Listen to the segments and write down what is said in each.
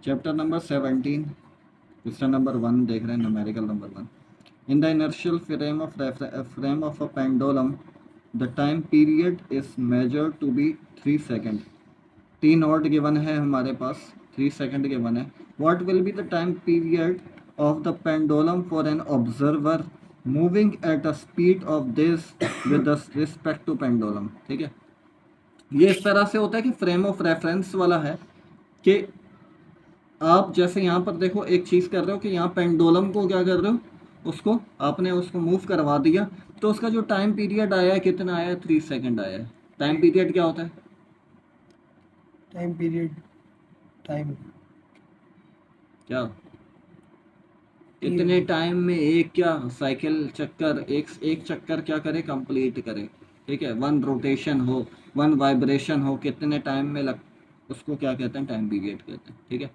Chapter number 17, question number 1 देख रहे हैं, numerical number 1। In the inertial frame of a pendulum the time period is measured to be 3 second. T not given है हमारे पास, 3 second given है। What will be the time period of the pendulum for an observer moving at a speed of this with respect to pendulum. ठीक है, ये इस तरह से होता है कि फ्रेम ऑफ रेफरेंस वाला है कि आप जैसे यहाँ पर देखो एक चीज़ कर रहे हो कि यहाँ पेंडुलम को क्या कर रहे हो, उसको आपने उसको मूव करवा दिया, तो उसका जो टाइम पीरियड आया है कितना आया है, 3 सेकेंड आया है। टाइम पीरियड क्या होता है? टाइम पीरियड टाइम क्या इतने टाइम में एक क्या साइकिल चक्कर, एक चक्कर क्या करे, कंप्लीट करे। ठीक है, 1 रोटेशन हो, 1 वाइब्रेशन हो, कितने टाइम में लग, उसको क्या कहते हैं, टाइम पीरियड कहते हैं। ठीक है,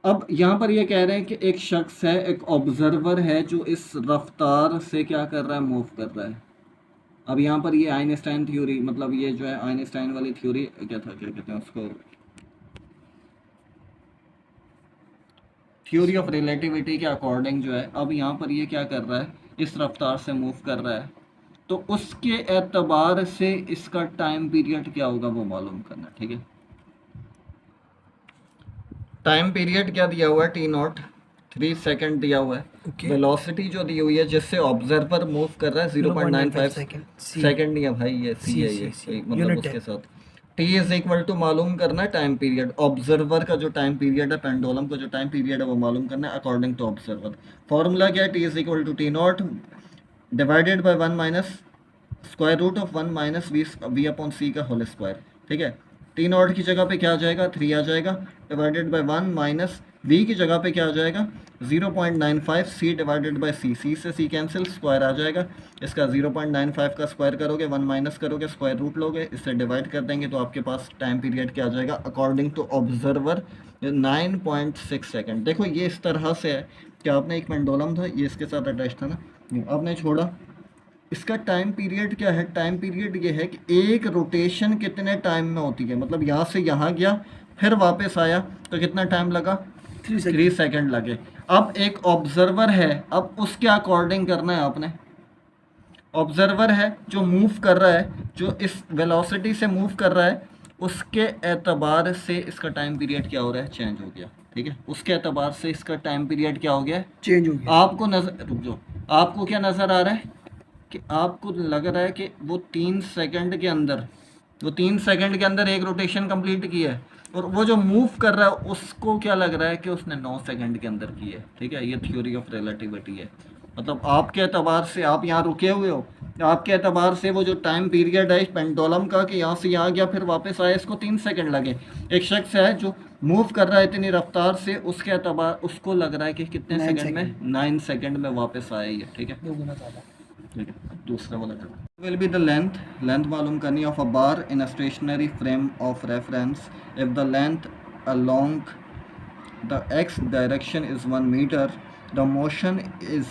अब यहाँ पर ये कह रहे हैं कि एक शख्स है, एक ऑब्जर्वर है जो इस रफ्तार से क्या कर रहा है, मूव कर रहा है। अब यहाँ पर ये आइंस्टाइन थ्योरी, मतलब ये जो है आइंस्टाइन वाली थ्योरी क्या था, क्या कहते हैं उसको, थ्योरी ऑफ रिलेटिविटी के अकॉर्डिंग जो है, अब यहाँ पर ये क्या कर रहा है, इस रफ्तार से मूव कर रहा है, तो उसके एतबार से इसका टाइम पीरियड क्या होगा वो मालूम करना। ठीक है, टाइम पीरियड क्या दिया हुआ है, टी नॉट 3 सेकंड दिया हुआ है। वेलोसिटी जो दी हुई है जिससे ऑब्जर्वर मूव कर रहा है 0.95 सेकंड नहीं है भाई, ये सी है, ये मतलब उसके साथ टी इज इक्वल टू मालूम करना है टाइम पीरियड, ऑब्जर्वर का जो टाइम पीरियड है, पेंडुलम का जो टाइम पीरियड है वो मालूम करना है अकॉर्डिंग टू ऑब्जर्वर। फॉर्मूला क्या है, T is equal to T not divided by 1 minus square root of 1 minus we upon सी का होल स्क्वायर। ठीक है, टी नॉट की जगह पे क्या आ जाएगा, 3 आ जाएगा, डिवाइडेड बाय 1 माइनस वी की जगह पे क्या आ जाएगा, 0.95 सी डिवाइडेड बाय सी, सी से सी कैंसिल, स्क्वायर आ जाएगा। इसका 0.95 का स्क्वायर करोगे, 1 माइनस करोगे, स्क्वायर रूट लोगे, इससे डिवाइड कर देंगे तो आपके पास टाइम पीरियड क्या आ जाएगा अकॉर्डिंग टू ऑब्जर्वर, 9.6 सेकेंड। देखो ये इस तरह से है कि आपने एक पेंडुलम था, ये इसके साथ अटैच था ना, आपने छोड़ा, इसका टाइम पीरियड क्या है, टाइम पीरियड ये है कि एक रोटेशन कितने टाइम में होती है, मतलब यहाँ से यहाँ गया फिर वापस आया तो कितना टाइम लगा, 3 सेकेंड लगे। अब एक ऑब्जर्वर है, अब उसके अकॉर्डिंग करना है आपने, ऑब्जर्वर है जो मूव कर रहा है, जो इस वेलोसिटी से मूव कर रहा है, उसके एतबार से इसका टाइम पीरियड क्या हो रहा है, चेंज हो गया। ठीक है, उसके एतबार से इसका टाइम पीरियड क्या हो गया, चेंज हो गया। आपको नजर, रुक जाओ, आपको क्या नज़र आ रहा है कि आपको लग रहा है कि वो 3 सेकंड के अंदर, वो 3 सेकंड के अंदर एक रोटेशन कंप्लीट की है, और वो जो मूव कर रहा है उसको क्या लग रहा है कि उसने 9 सेकंड के अंदर की है। ठीक है, ये थ्योरी ऑफ रिलेटिविटी है, मतलब आपके एतबार से, आप यहाँ रुके हुए हो, आपके एतबार से वो जो टाइम पीरियड है इस पेंडुलम का कि यहाँ से यहाँ गया फिर वापस आया, इसको 3 सेकंड लगे। एक शख्स है जो मूव कर रहा है इतनी रफ्तार से, उसके एतबार उसको लग रहा है कि कितने सेकंड में, 9 सेकंड में वापस आया ही है। ठीक है, ठीक है, दूसरा वाला will be the length, length मालूम करनी of a bar in a stationary frame of reference if the length along the x direction is 1 meter, the motion is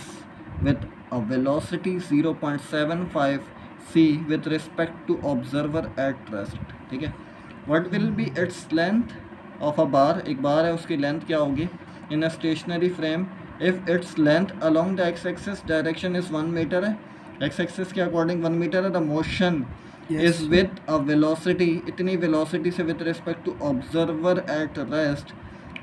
with a velocity 0.75 c with respect to observer at rest. ठीक है, what will be its length of a bar, एक बार है उसकी length क्या होगी in a stationary frame if its length along the x axis direction is 1 meter है, x axis के according 1 metre है, the motion is with a velocity, इतनी velocity से with respect to observer at rest,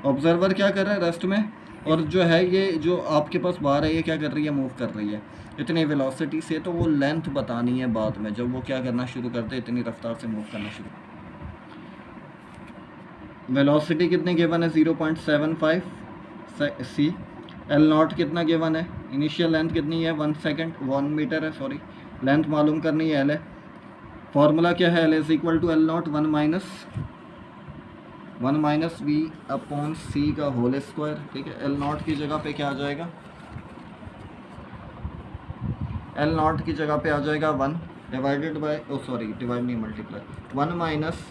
observer क्या कर रहा है, rest में, और जो है ये जो आपके पास बार है ये क्या कर रही है, मूव कर रही है इतनी वेलोसिटी से, तो वो लेंथ बतानी है बाद में जब वो क्या करना शुरू करते हैं, इतनी रफ्तार से मूव करना शुरू। वेलोसिटी कितने गिवन है, 0.75 सी, एल नॉट कितना गिवन है, इनिशियल लेंथ कितनी है, 1 सेकेंड, 1 मीटर है, सॉरी, लेंथ मालूम करनी है, एल है, फॉर्मूला क्या है, L is equal to L not 1 minus we upon सी का होल स्क्वायर। ठीक है, एल नॉट की जगह पे क्या आ जाएगा, एल नॉट की जगह पे आ जाएगा 1 divided by, oh sorry divide नहीं, multiply, 1 minus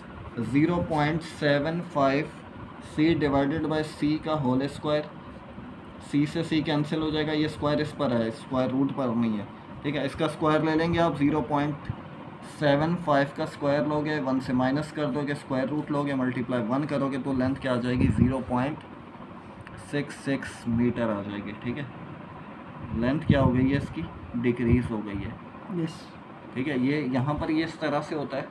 0.75 C divided by C का होल स्क्वायर, सी से सी कैंसिल हो जाएगा, ये स्क्वायर इस पर है, स्क्वायर रूट पर नहीं है। ठीक है, इसका स्क्वायर ले लेंगे आप, 75 का स्क्वायर लोगे, 1 से माइनस कर दोगे, स्क्वायर रूट लोगे, मल्टीप्लाई 1 करोगे तो लेंथ क्या आ जाएगी 0.66 मीटर आ जाएगी। ठीक है, लेंथ क्या हो गई है इसकी, डिक्रीज़ हो गई है। यस ठीक है, ये यहाँ पर ये इस तरह से होता है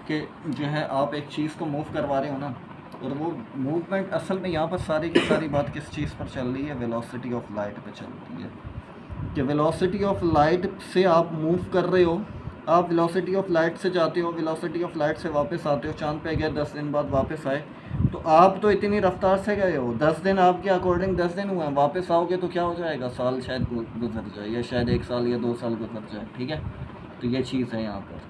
कि जो है आप एक चीज़ को मूव करवा रहे हो ना, और वो मूवमेंट असल में यहाँ पर सारी की सारी बात किस चीज़ पर चल रही है, वेलोसिटी ऑफ लाइट पे चल रही है। कि वेलोसिटी ऑफ लाइट से आप मूव कर रहे हो, आप वेलोसिटी ऑफ लाइट से जाते हो, वेलोसिटी ऑफ लाइट से वापस आते हो, चांद पे गए 10 दिन बाद वापस आए, तो आप तो इतनी रफ्तार से गए हो, 10 दिन आपके अकॉर्डिंग 10 दिन हुए हैं, वापस आओगे तो क्या हो जाएगा, साल शायद गुजर जाए, या शायद 1 साल या 2 साल गुजर जाए। ठीक है, तो ये चीज़ है यहाँ पर।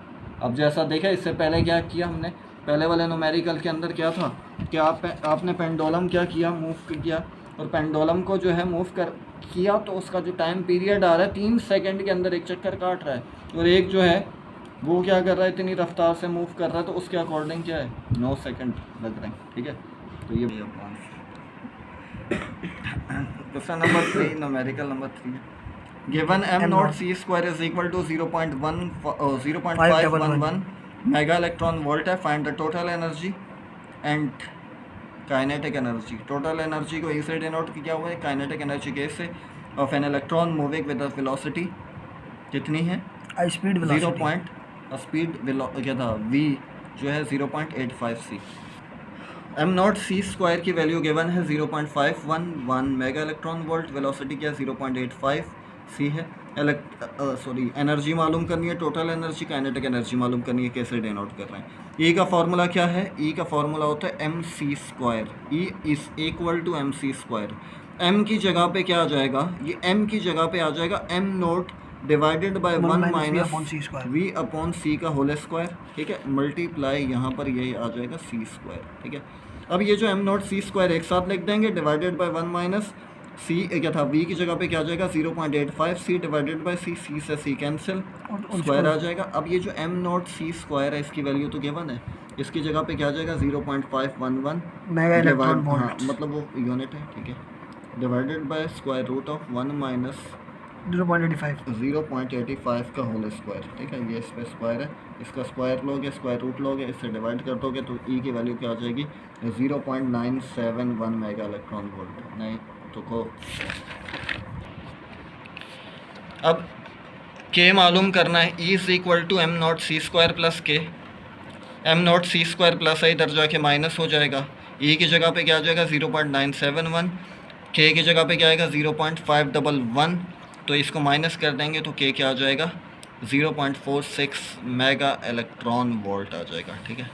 अब जैसा देखा, इससे पहले क्या किया हमने, पहले वाले न्यूमेरिकल के अंदर क्या था कि आपने पेंडुलम क्या किया, मूव किया, और पेंडुलम को जो है मूव किया तो उसका जो टाइम पीरियड आ रहा है 3 सेकंड के अंदर एक चक्कर काट रहा है, और एक जो है वो क्या कर रहा है, इतनी रफ्तार से मूव कर रहा है, तो उसके अकॉर्डिंग क्या है 9 सेकंड लग रहे हैं। ठीक है, तो ये क्वेश्चन नंबर 3, न्यूमेरिकल नंबर 3 है। Given m not c square is equal to 0.511 mega electron volt है, find the total energy and kinetic energy. Total energy को ए से डिनोट किया हुआ है, काइनेटिक एनर्जी के से, of an electron moving with velocity कितनी है, स्पीड वेलोसिटी, स्पीड क्या था v जो है 0.85 c। m not c square की वैल्यू गिवन है 0.511 मेगा इलेक्ट्रॉन वोल्ट, वेलोसिटी क्या 0.85 c है। एनर्जी मालूम करनी है, टोटल एनर्जी, काइनेटिक एनर्जी मालूम करनी है, कैसे डिनोट कर रहे हैं। ई का फार्मूला क्या है, ई का फार्मूला होता है M C square, E is equal to M C square. M की जगह पे क्या आ जाएगा, ये एम की जगह पे आ जाएगा m nought divided by 1 minus we upon सी का होल स्क्वायर। ठीक है, मल्टीप्लाई यहाँ पर ये आ जाएगा सी स्क्वायर। ठीक है, अब ये जो एम नोट सी स्क्वायर एक साथ लिख देंगे, डिवाइडेड बाय 1 माइनस सी क्या था, वी की जगह पे क्या आ जाएगा 0.85 सी डिवाइडेड बाय सी, सी से सी कैंसिल, स्क्वायर आ जाएगा। अब ये जो एम नोट सी स्क्वायर है इसकी वैल्यू तो गिवन है, इसकी जगह पे क्या आ जाएगा 0.511 मेगा इलेक्ट्रॉन वोल्ट, हाँ मतलब वो यूनिट है। ठीक है, divided by square root of 1 minus 0.85 का होल स्क्वायर। ठीक है, ये इस पे स्क्वायर है, इसका स्क्वायर लोगे, स्क्वायर रूट लोगे, इससे डिवाइड कर दोगे तो ई की वैल्यू क्या आ जाएगी 0.971 मेगा इलेक्ट्रॉन वोल्ट। नहीं तो को अब के मालूम करना है, E is equal to m nought c square plus K, m nought c square plus है, इधर जाके माइनस हो जाएगा, ई की जगह पे क्या आ जाएगा 0.971, के की जगह पे क्या आएगा 0.511, तो इसको माइनस कर देंगे तो के क्या आ जाएगा 0.46 मेगा इलेक्ट्रॉन वोल्ट आ जाएगा। ठीक है,